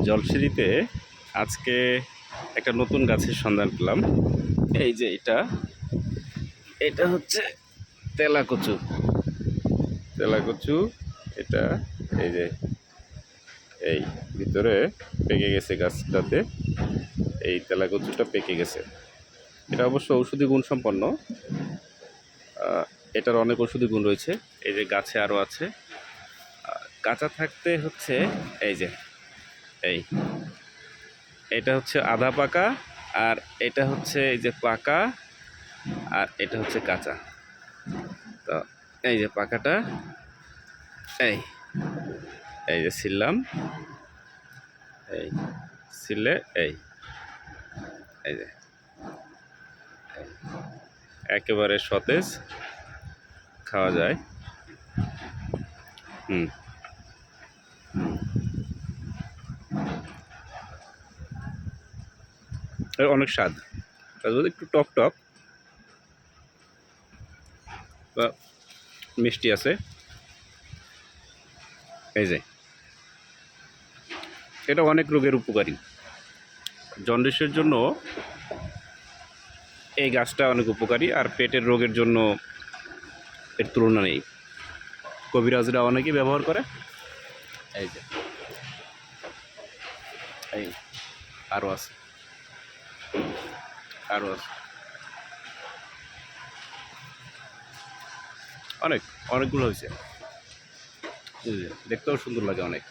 জলসিঁড়িতে আজকে একটা নতুন গাছের সন্ধান পেলাম। এই যে এটা এটা হচ্ছে তেলাকচু। তেলাকচু এটা এই যে এই ভিতরে পেকে গেছে গাছটাতে। এই তেলাকচুটা পেকে গেছে। এটা অবশ্য ঔষধি গুণ সম্পন্ন। এটার অনেক ঔষধি গুণ রয়েছে। এই যে গাছে আরও আছে। কাঁচা থাকতে হচ্ছে এই যে এই এটা হচ্ছে আধা পাকা, আর এটা হচ্ছে এই যে পাকা, আর এটা হচ্ছে কাঁচা। তো এই যে পাকাটা এই এই যে ছিললাম, এই ছিলে এই এই যে একেবারে সতেজ, খাওয়া যায়। হুম অনেক স্বাদ, একটু টক টক বা মিষ্টি আছে। এই যে এটা অনেক রোগের উপকারী। জন্ডিসের জন্য এই গাছটা অনেক উপকারী, আর পেটের রোগের জন্য এর তুলনা নেই। কবিরাজরা অনেকেই ব্যবহার করে। এই যে এই আরও আছে, আরও আছে, অনেকগুলো হয়েছে। দেখতেও সুন্দর লাগে অনেক।